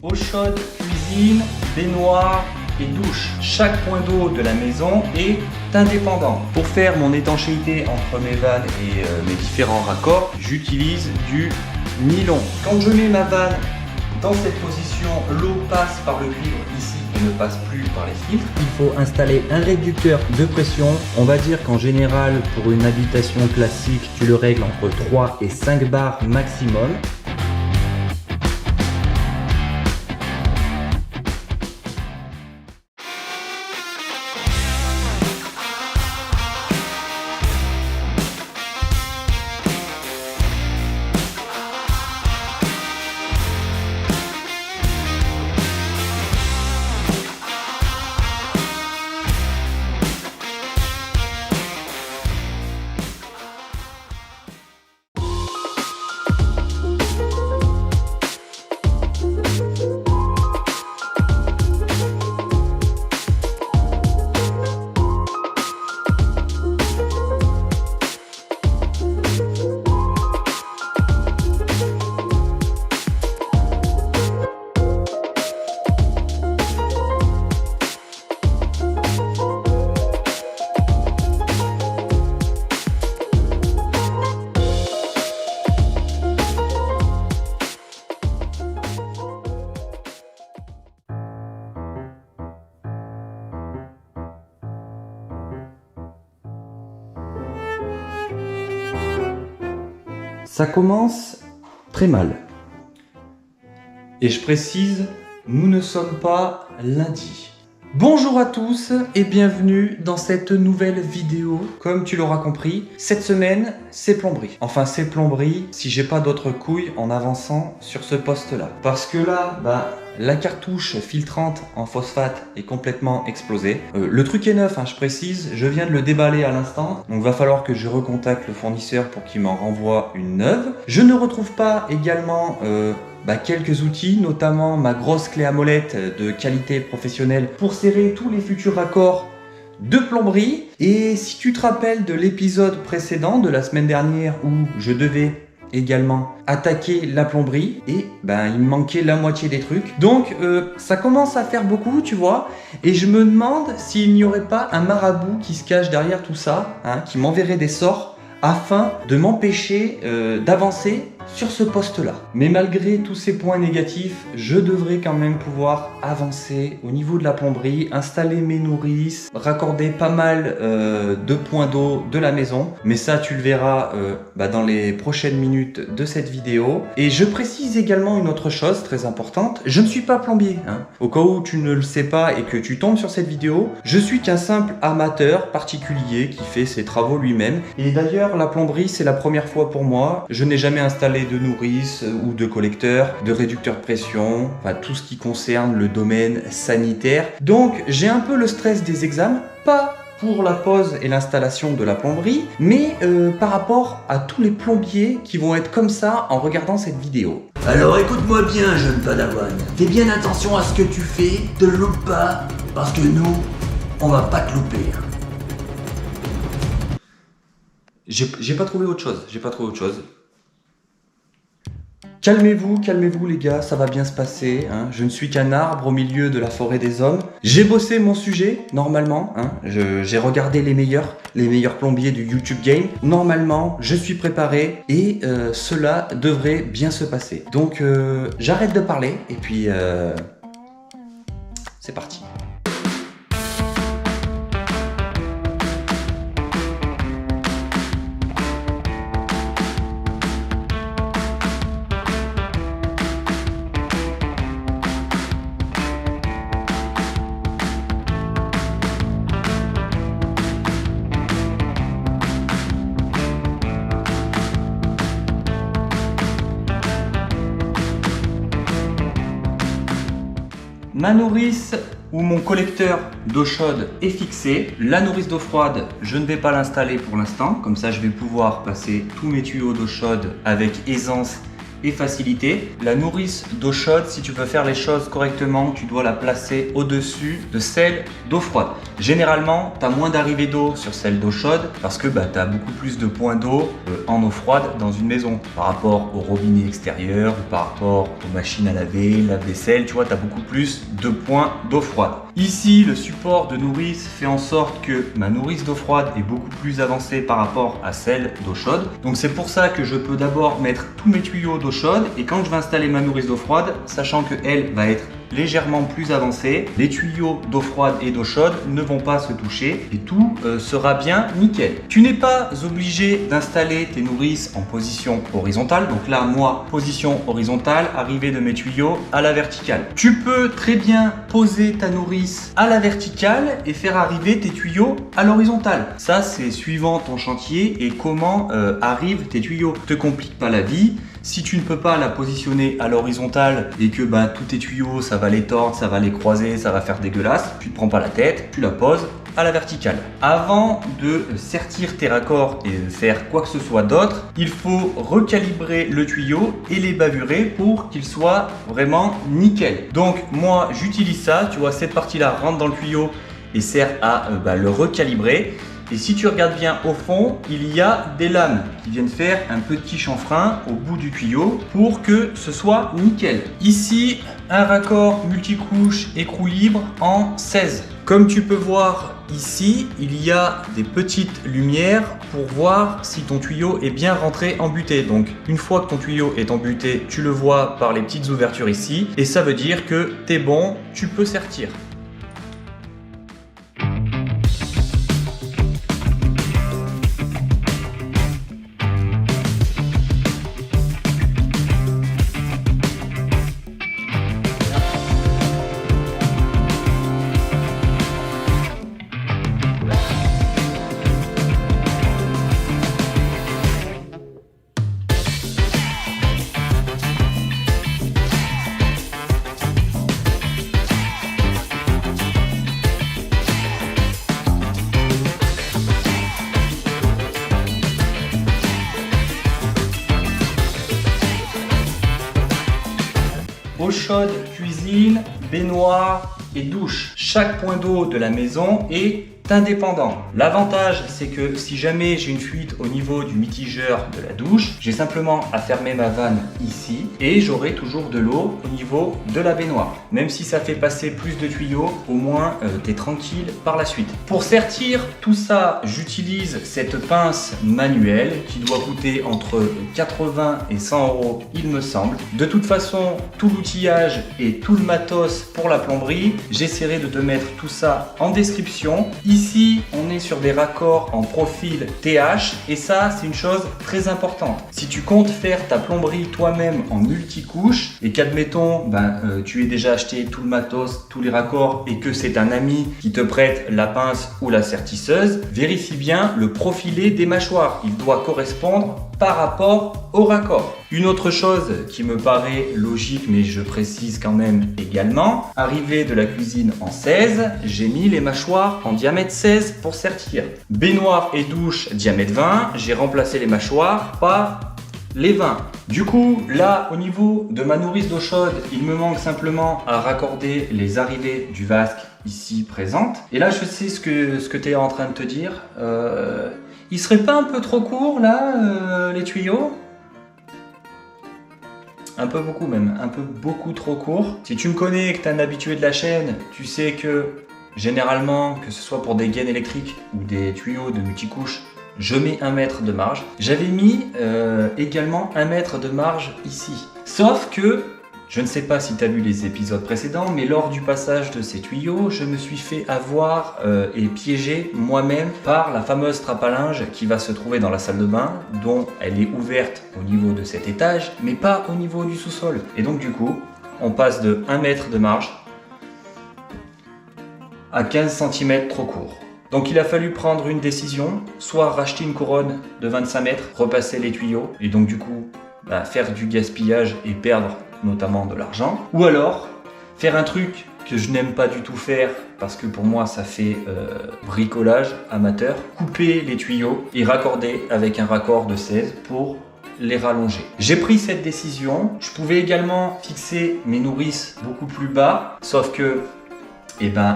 Eau chaude, cuisine, baignoire et douche. Chaque point d'eau de la maison est indépendant. Pour faire mon étanchéité entre mes vannes et mes différents raccords, j'utilise du nylon. Quand je mets ma vanne dans cette position, l'eau passe par le cuivre ici et ne passe plus par les filtres. Il faut installer un réducteur de pression. On va dire qu'en général, pour une habitation classique, tu le règles entre 3 et 5 bars maximum. Ça commence très mal. Et je précise, nous ne sommes pas lundi. Bonjour à tous et bienvenue dans cette nouvelle vidéo. Comme tu l'auras compris, cette semaine, c'est plomberie. Enfin, c'est plomberie si j'ai pas d'autres couilles en avançant sur ce poste-là. Parce que là, la cartouche filtrante en phosphate est complètement explosée. Le truc est neuf, je précise, je viens de le déballer à l'instant. Donc va falloir que je recontacte le fournisseur pour qu'il m'en renvoie une neuve. Je ne retrouve pas également quelques outils, notamment ma grosse clé à molette de qualité professionnelle pour serrer tous les futurs raccords de plomberie. Et si tu te rappelles de l'épisode précédent de la semaine dernière où je devais également attaquer la plomberie et il me manquait la moitié des trucs. Donc ça commence à faire beaucoup, tu vois, et je me demande s'il n'y aurait pas un marabout qui se cache derrière tout ça, qui m'enverrait des sorts afin de m'empêcher d'avancer sur ce poste-là. Mais malgré tous ces points négatifs, je devrais quand même pouvoir avancer au niveau de la plomberie, installer mes nourrices, raccorder pas mal de points d'eau de la maison. Mais ça, tu le verras dans les prochaines minutes de cette vidéo. Et je précise également une autre chose très importante. Je ne suis pas plombier. Au cas où tu ne le sais pas et que tu tombes sur cette vidéo, je suis qu'un simple amateur particulier qui fait ses travaux lui-même. Et d'ailleurs, la plomberie, c'est la première fois pour moi. Je n'ai jamais installé de nourrice ou de collecteur, de réducteur de pression, tout ce qui concerne le domaine sanitaire. Donc j'ai un peu le stress des examens, pas pour la pose et l'installation de la plomberie, mais par rapport à tous les plombiers qui vont être comme ça en regardant cette vidéo. Alors écoute-moi bien, jeune padawan. Fais bien attention à ce que tu fais, te loupe pas, parce que nous, on va pas te louper. J'ai pas trouvé autre chose, Calmez-vous les gars, ça va bien se passer. Je ne suis qu'un arbre au milieu de la forêt des hommes. J'ai bossé mon sujet, normalement. J'ai regardé les meilleurs plombiers du YouTube Game. Normalement, je suis préparé et cela devrait bien se passer. Donc, j'arrête de parler et puis c'est parti. Ma nourrice ou mon collecteur d'eau chaude est fixé. La nourrice d'eau froide, je ne vais pas l'installer pour l'instant. Comme ça, je vais pouvoir passer tous mes tuyaux d'eau chaude avec aisance et facilité. La nourrice d'eau chaude, si tu veux faire les choses correctement, tu dois la placer au-dessus de celle d'eau froide. Généralement, tu as moins d'arrivée d'eau sur celle d'eau chaude parce que tu as beaucoup plus de points d'eau en eau froide dans une maison par rapport au robinet extérieur ou par rapport aux machines à laver, lave-vaisselle, tu vois, tu as beaucoup plus de points d'eau froide. Ici, le support de nourrice fait en sorte que ma nourrice d'eau froide est beaucoup plus avancée par rapport à celle d'eau chaude. Donc c'est pour ça que je peux d'abord mettre tous mes tuyaux d'eau chaude et quand je vais installer ma nourrice d'eau froide, sachant qu'elle va être légèrement plus avancée, les tuyaux d'eau froide et d'eau chaude ne vont pas se toucher et tout sera bien nickel. Tu n'es pas obligé d'installer tes nourrices en position horizontale. Donc là, moi, position horizontale, arrivée de mes tuyaux à la verticale. Tu peux très bien poser ta nourrice à la verticale et faire arriver tes tuyaux à l'horizontale. Ça, c'est suivant ton chantier et comment arrivent tes tuyaux. Ne te complique pas la vie. Si tu ne peux pas la positionner à l'horizontale et que tous tes tuyaux, ça va les tordre, ça va les croiser, ça va faire dégueulasse, tu ne te prends pas la tête, tu la poses à la verticale. Avant de sertir tes raccords et de faire quoi que ce soit d'autre, il faut recalibrer le tuyau et les bavurer pour qu'il soit vraiment nickel. Donc moi, j'utilise ça, tu vois, cette partie-là rentre dans le tuyau et sert à le recalibrer. Et si tu regardes bien au fond, il y a des lames qui viennent faire un petit chanfrein au bout du tuyau pour que ce soit nickel. Ici, un raccord multicouche écrou libre en 16. Comme tu peux voir ici, il y a des petites lumières pour voir si ton tuyau est bien rentré en butée. Donc une fois que ton tuyau est en butée, tu le vois par les petites ouvertures ici et ça veut dire que t'es bon, tu peux sertir. Eau chaude, cuisine, baignoire et douche. Chaque point d'eau de la maison est indépendant. L'avantage, c'est que si jamais j'ai une fuite au niveau du mitigeur de la douche, j'ai simplement à fermer ma vanne ici et j'aurai toujours de l'eau au niveau de la baignoire. Même si ça fait passer plus de tuyaux, au moins tu es tranquille par la suite. Pour sertir tout ça, j'utilise cette pince manuelle qui doit coûter entre 80 et 100 euros, il me semble. De toute façon, tout l'outillage et tout le matos pour la plomberie, j'essaierai de te mettre tout ça en description. Ici, on est sur des raccords en profil TH et ça, c'est une chose très importante. Si tu comptes faire ta plomberie toi-même en multicouche et qu'admettons, tu aies déjà acheté tout le matos, tous les raccords et que c'est un ami qui te prête la pince ou la sertisseuse, vérifie bien le profilé des mâchoires. Il doit correspondre par rapport au raccord. Une autre chose qui me paraît logique, mais je précise quand même également, arrivée de la cuisine en 16, j'ai mis les mâchoires en diamètre 16 pour sertir. Baignoire et douche diamètre 20, j'ai remplacé les mâchoires par les 20. Du coup, là, au niveau de ma nourrice d'eau chaude, il me manque simplement à raccorder les arrivées du vasque ici présentes. Et là, je sais ce que tu es en train de te dire. Il serait pas un peu trop court là, les tuyaux? Un peu beaucoup même, un peu beaucoup trop court. Si tu me connais et que tu es un habitué de la chaîne, tu sais que généralement, que ce soit pour des gaines électriques ou des tuyaux de multicouche, je mets 1 mètre de marge. J'avais mis également 1 mètre de marge ici. Sauf que, je ne sais pas si tu as vu les épisodes précédents, mais lors du passage de ces tuyaux, je me suis fait avoir et piéger moi-même par la fameuse trappe à linge qui va se trouver dans la salle de bain, dont elle est ouverte au niveau de cet étage, mais pas au niveau du sous-sol. Et donc du coup, on passe de 1 mètre de marge à 15 cm trop court. Donc il a fallu prendre une décision, soit racheter une couronne de 25 mètres, repasser les tuyaux, et donc du coup, faire du gaspillage et perdre notamment de l'argent, ou alors faire un truc que je n'aime pas du tout faire parce que pour moi ça fait bricolage amateur, couper les tuyaux et raccorder avec un raccord de 16 pour les rallonger. J'ai pris cette décision. Je pouvais également fixer mes nourrices beaucoup plus bas, sauf que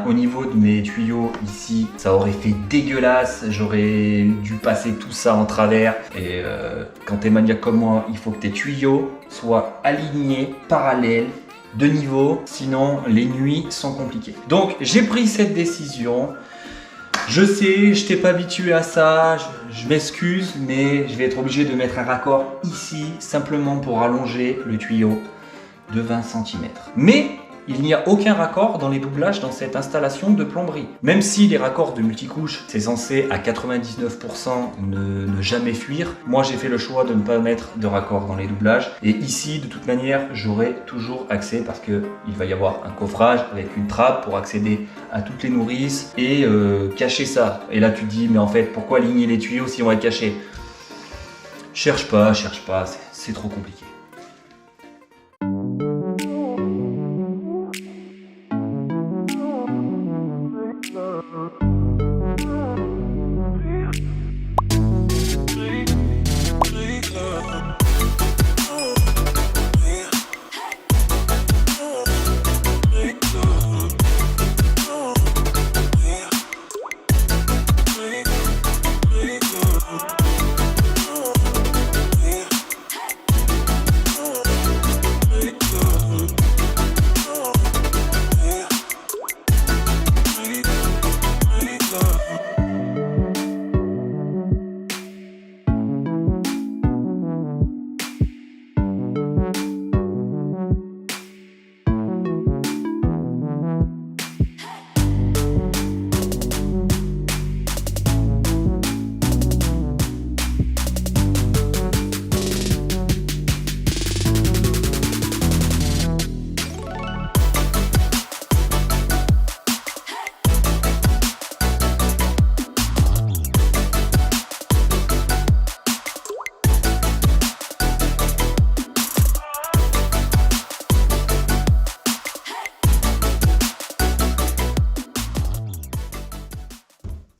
au niveau de mes tuyaux ici, ça aurait fait dégueulasse, j'aurais dû passer tout ça en travers. Et quand t'es maniaque comme moi, il faut que tes tuyaux soient alignés, parallèles, de niveau, sinon les nuits sont compliquées. Donc j'ai pris cette décision. Je sais, je t'ai pas habitué à ça, je m'excuse, mais je vais être obligé de mettre un raccord ici, simplement pour allonger le tuyau de 20 cm. Mais il n'y a aucun raccord dans les doublages dans cette installation de plomberie. Même si les raccords de multicouches, c'est censé à 99% ne jamais fuir, moi j'ai fait le choix de ne pas mettre de raccord dans les doublages. Et ici, de toute manière, j'aurai toujours accès parce qu'il va y avoir un coffrage avec une trappe pour accéder à toutes les nourrices et cacher ça. Et là tu te dis, mais en fait, pourquoi aligner les tuyaux si on va être caché? Cherche pas, c'est trop compliqué.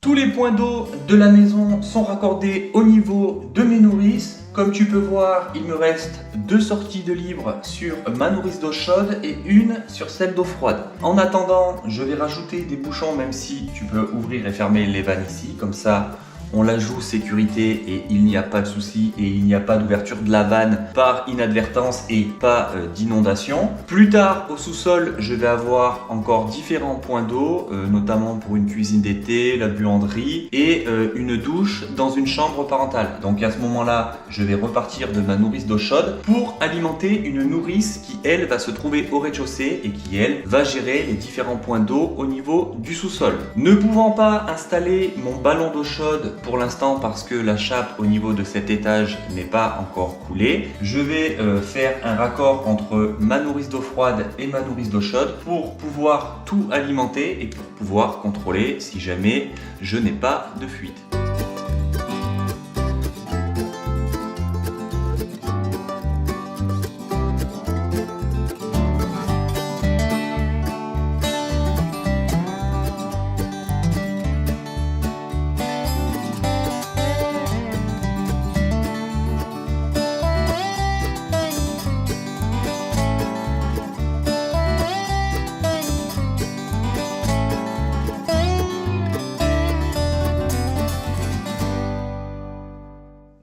Tous les points d'eau de la maison sont raccordés au niveau de mes nourrices. Comme tu peux voir, il me reste 2 sorties de libre sur ma nourrice d'eau chaude et une sur celle d'eau froide. En attendant, je vais rajouter des bouchons, même si tu peux ouvrir et fermer les vannes ici. Comme ça, on la joue sécurité et il n'y a pas de souci et il n'y a pas d'ouverture de la vanne par inadvertance et pas d'inondation. Plus tard au sous-sol, je vais avoir encore différents points d'eau, notamment pour une cuisine d'été, la buanderie et une douche dans une chambre parentale. Donc à ce moment-là, je vais repartir de ma nourrice d'eau chaude pour alimenter une nourrice qui elle va se trouver au rez-de-chaussée et qui elle va gérer les différents points d'eau au niveau du sous-sol. Ne pouvant pas installer mon ballon d'eau chaude pour l'instant parce que la chape au niveau de cet étage n'est pas encore coulée, je vais faire un raccord entre ma nourrice d'eau froide et ma nourrice d'eau chaude pour pouvoir tout alimenter et pour pouvoir contrôler si jamais je n'ai pas de fuite.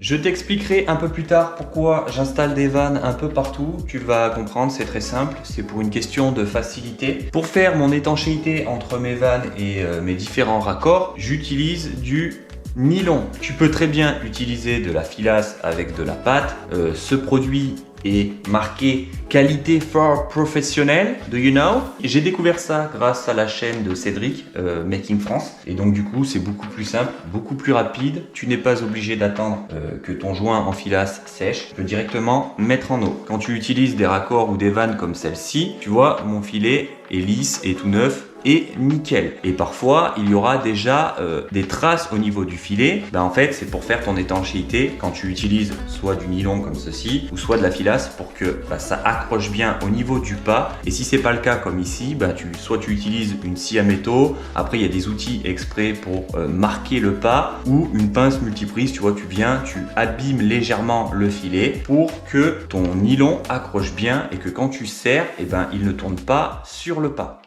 Je t'expliquerai un peu plus tard pourquoi j'installe des vannes un peu partout. Tu vas comprendre, c'est très simple, c'est pour une question de facilité. Pour faire mon étanchéité entre mes vannes et mes différents raccords, j'utilise du nylon. Tu peux très bien utiliser de la filasse avec de la pâte. Ce produit est marqué qualité for professionnel, do you know? J'ai découvert ça grâce à la chaîne de Cédric, Making France. Et donc du coup, c'est beaucoup plus simple, beaucoup plus rapide. Tu n'es pas obligé d'attendre que ton joint en filasse sèche. Tu peux directement mettre en eau. Quand tu utilises des raccords ou des vannes comme celle-ci, tu vois, mon filet est lisse et tout neuf. est nickel. Et parfois, il y aura déjà des traces au niveau du filet. En fait, c'est pour faire ton étanchéité quand tu utilises soit du nylon comme ceci, ou soit de la filasse pour que ça accroche bien au niveau du pas. Et si c'est pas le cas comme ici, soit tu utilises une scie à métaux. Après, il y a des outils exprès pour marquer le pas, ou une pince multiprise. Tu vois, tu abîmes légèrement le filet pour que ton nylon accroche bien et que quand tu serres, il ne tourne pas sur le pas.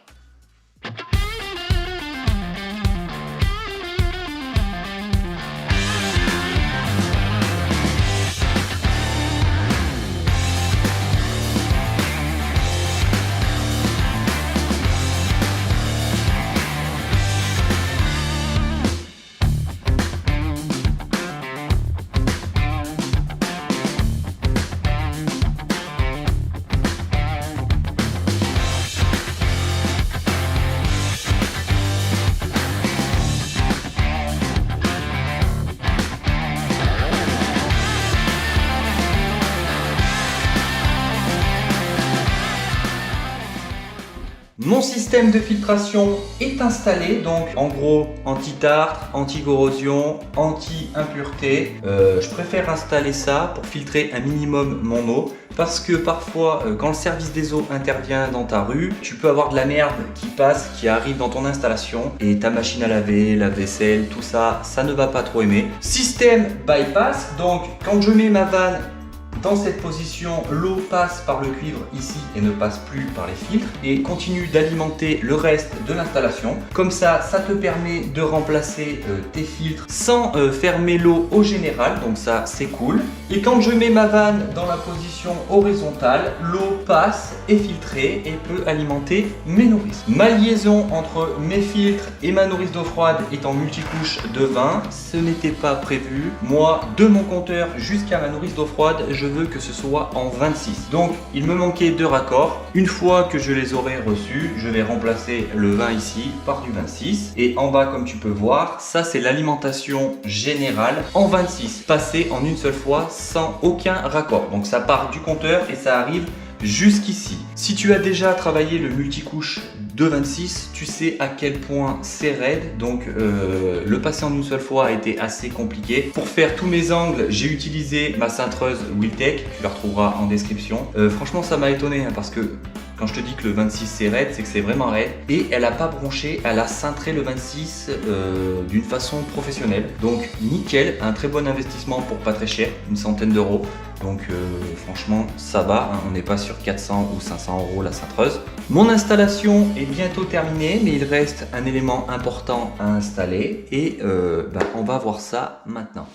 Mon système de filtration est installé, donc en gros anti-tartre, anti-corrosion, anti-impureté. Je préfère installer ça pour filtrer un minimum mon eau, parce que parfois quand le service des eaux intervient dans ta rue, tu peux avoir de la merde qui arrive dans ton installation et ta machine à laver, la vaisselle, tout ça, ça ne va pas trop aimer. Système bypass, donc quand je mets ma vanne dans cette position, l'eau passe par le cuivre ici et ne passe plus par les filtres et continue d'alimenter le reste de l'installation. Comme ça, ça te permet de remplacer tes filtres sans fermer l'eau au général, donc ça c'est cool. Et quand je mets ma vanne dans la position horizontale, l'eau passe, est filtrée et peut alimenter mes nourrices. Ma liaison entre mes filtres et ma nourrice d'eau froide est en multicouche de 20, ce n'était pas prévu. Moi, de mon compteur jusqu'à ma nourrice d'eau froide, je veux que ce soit en 26. Donc il me manquait 2 raccords. Une fois que je les aurai reçus, je vais remplacer le 20 ici par du 26. Et en bas, comme tu peux voir, ça c'est l'alimentation générale en 26, passée en une seule fois sans aucun raccord. Donc ça part du compteur et ça arrive jusqu'ici. Si tu as déjà travaillé le multicouche de 26, tu sais à quel point c'est raide, donc le passer en une seule fois a été assez compliqué. Pour faire tous mes angles, j'ai utilisé ma cintreuse Wiltech, tu la retrouveras en description. Franchement ça m'a étonné parce que quand je te dis que le 26 c'est raide, c'est que c'est vraiment raide. Et elle n'a pas bronché, elle a cintré le 26 d'une façon professionnelle. Donc nickel, un très bon investissement pour pas très cher, une centaine d'euros. Donc franchement ça va, hein, on n'est pas sur 400 ou 500 euros la cintreuse. Mon installation est bientôt terminée, mais il reste un élément important à installer et on va voir ça maintenant.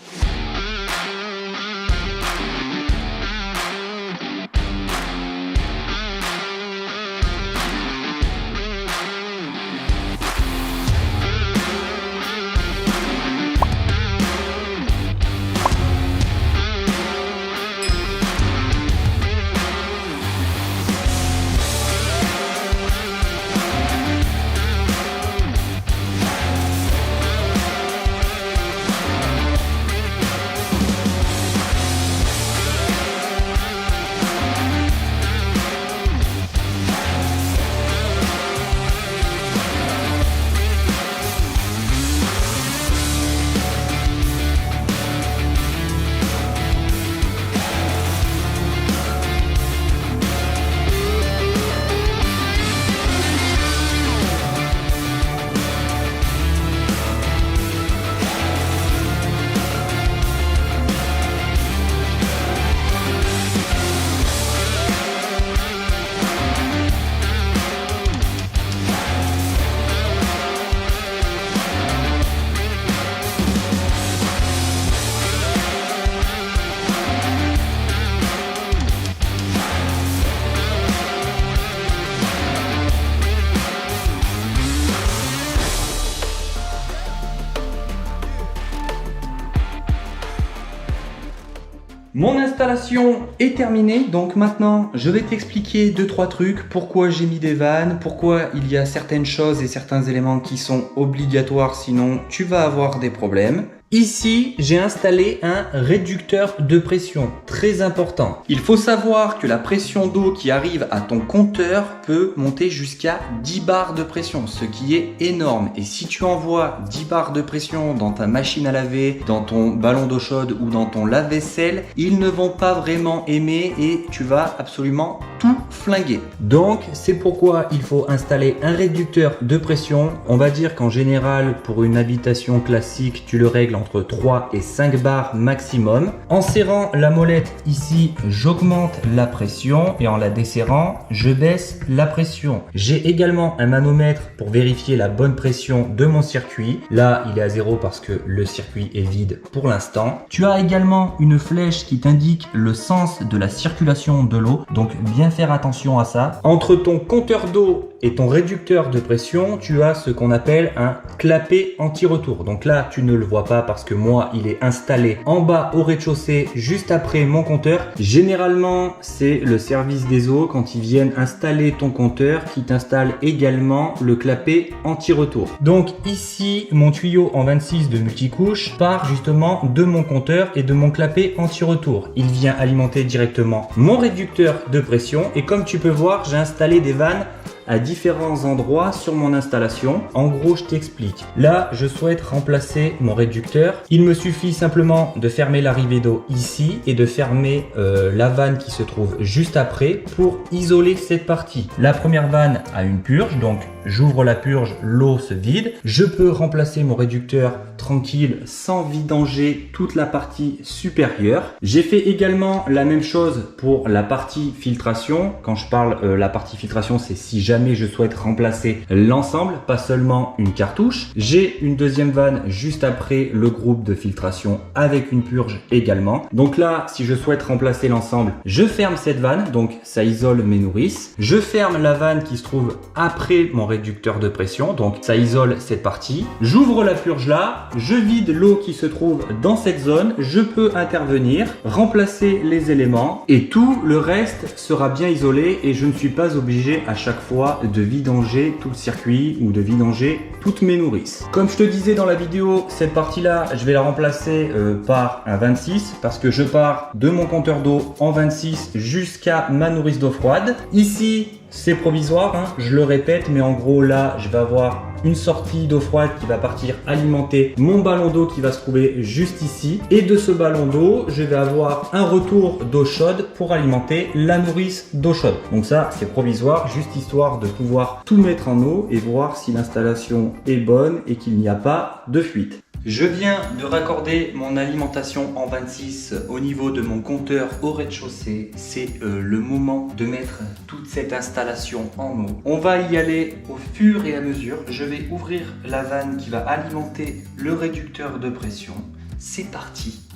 Mon installation est terminée, donc maintenant je vais t'expliquer 2-3 trucs, pourquoi j'ai mis des vannes, pourquoi il y a certaines choses et certains éléments qui sont obligatoires, sinon tu vas avoir des problèmes. Ici, j'ai installé un réducteur de pression, très important. Il faut savoir que la pression d'eau qui arrive à ton compteur peut monter jusqu'à 10 bars de pression, ce qui est énorme. Et si tu envoies 10 bars de pression dans ta machine à laver, dans ton ballon d'eau chaude ou dans ton lave-vaisselle, ils ne vont pas vraiment aimer et tu vas absolument tout flinguer. Donc, c'est pourquoi il faut installer un réducteur de pression. On va dire qu'en général, pour une habitation classique, tu le règles entre 3 et 5 bars maximum. En serrant la molette ici, j'augmente la pression et en la desserrant, je baisse la pression. J'ai également un manomètre pour vérifier la bonne pression de mon circuit. Là, il est à 0 parce que le circuit est vide pour l'instant. Tu as également une flèche qui t'indique le sens de la circulation de l'eau. Donc, bien faire attention à ça. Entre ton compteur d'eau et ton réducteur de pression, tu as ce qu'on appelle un clapet anti-retour. Donc là, tu ne le vois pas parce que moi, il est installé en bas au rez-de-chaussée, juste après mon compteur. Généralement, c'est le service des eaux quand ils viennent installer ton compteur qui t'installe également le clapet anti-retour. Donc ici, mon tuyau en 26 de multicouche part justement de mon compteur et de mon clapet anti-retour. Il vient alimenter directement mon réducteur de pression et comme tu peux voir, j'ai installé des vannes à différents endroits sur mon installation. En gros, je t'explique. Là, je souhaite remplacer mon réducteur. Il me suffit simplement de fermer l'arrivée d'eau ici et de fermer la vanne qui se trouve juste après pour isoler cette partie. La première vanne a une purge, donc j'ouvre la purge, l'eau se vide. Je peux remplacer mon réducteur tranquille sans vidanger toute la partie supérieure. J'ai fait également la même chose pour la partie filtration. Quand je parle la partie filtration, c'est si jamais je souhaite remplacer l'ensemble, pas seulement une cartouche. J'ai une deuxième vanne juste après le groupe de filtration avec une purge également. Donc là, si je souhaite remplacer l'ensemble, je ferme cette vanne, donc ça isole mes nourrices. Je ferme la vanne qui se trouve après mon réducteur de pression, donc ça isole cette partie. J'ouvre la purge là, je vide l'eau qui se trouve dans cette zone, je peux intervenir, remplacer les éléments et tout le reste sera bien isolé et je ne suis pas obligé à chaque fois de vidanger tout le circuit ou de vidanger toutes mes nourrices. Comme je te disais dans la vidéo, cette partie là, je vais la remplacer par un 26 parce que je pars de mon compteur d'eau en 26 jusqu'à ma nourrice d'eau froide. Ici, c'est provisoire, hein, je le répète, mais en gros là, je vais avoir une sortie d'eau froide qui va partir alimenter mon ballon d'eau qui va se trouver juste ici. Et de ce ballon d'eau, je vais avoir un retour d'eau chaude pour alimenter la nourrice d'eau chaude. Donc ça, c'est provisoire, juste histoire de pouvoir tout mettre en eau et voir si l'installation est bonne et qu'il n'y a pas de fuite. Je viens de raccorder mon alimentation en 26 au niveau de mon compteur au rez-de-chaussée. C'est le moment de mettre toute cette installation en eau. On va y aller au fur et à mesure. Je vais ouvrir la vanne qui va alimenter le réducteur de pression. C'est parti!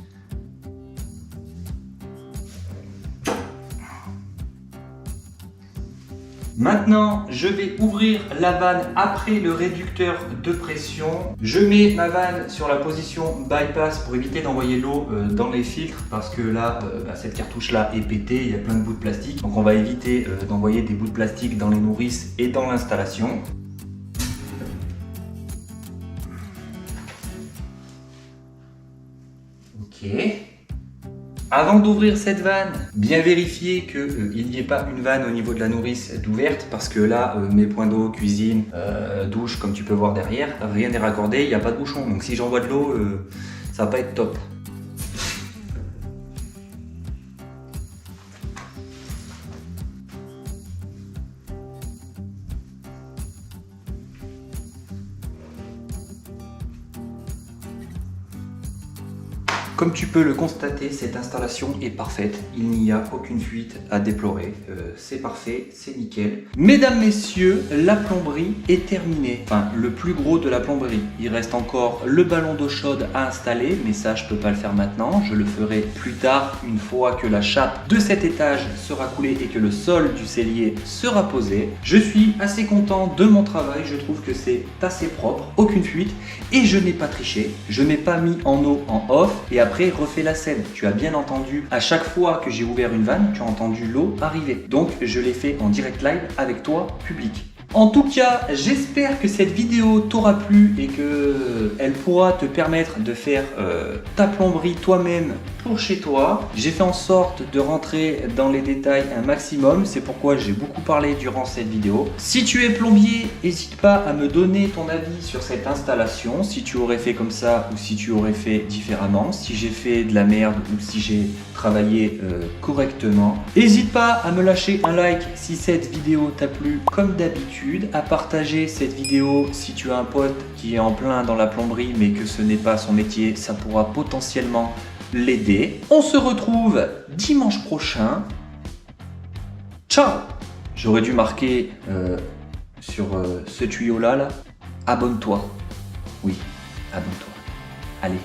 Maintenant, je vais ouvrir la vanne après le réducteur de pression. Je mets ma vanne sur la position bypass pour éviter d'envoyer l'eau dans les filtres parce que là, cette cartouche-là est pétée, il y a plein de bouts de plastique. Donc on va éviter d'envoyer des bouts de plastique dans les nourrices et dans l'installation. Ok. Avant d'ouvrir cette vanne, bien vérifier qu'il n'y ait pas une vanne au niveau de la nourrice d'ouverte parce que là, mes points d'eau, cuisine, douche, comme tu peux voir derrière, rien n'est raccordé, il n'y a pas de bouchon. Donc si j'envoie de l'eau, ça va pas être top. Comme tu peux le constater, cette installation est parfaite. Il n'y a aucune fuite à déplorer. C'est parfait, c'est nickel. Mesdames, messieurs, la plomberie est terminée. Enfin, le plus gros de la plomberie. Il reste encore le ballon d'eau chaude à installer, mais ça, je peux pas le faire maintenant. Je le ferai plus tard, une fois que la chape de cet étage sera coulée et que le sol du cellier sera posé. Je suis assez content de mon travail. Je trouve que c'est assez propre, aucune fuite. Et je n'ai pas triché. Je n'ai pas mis en eau en off et après refait la scène. Tu as bien entendu, à chaque fois que j'ai ouvert une vanne, tu as entendu l'eau arriver. Donc je l'ai fait en direct live avec toi, public. En tout cas, j'espère que cette vidéo t'aura plu et qu'elle pourra te permettre de faire ta plomberie toi-même pour chez toi. J'ai fait en sorte de rentrer dans les détails un maximum, c'est pourquoi j'ai beaucoup parlé durant cette vidéo. Si tu es plombier, n'hésite pas à me donner ton avis sur cette installation, si tu aurais fait comme ça ou si tu aurais fait différemment, si j'ai fait de la merde ou si j'ai travaillé correctement. N'hésite pas à me lâcher un like si cette vidéo t'a plu comme d'habitude, à partager cette vidéo si tu as un pote qui est en plein dans la plomberie mais que ce n'est pas son métier, ça pourra potentiellement l'aider. On se retrouve dimanche prochain. Ciao! J'aurais dû marquer sur ce tuyau là, abonne-toi. Oui, abonne-toi. Allez.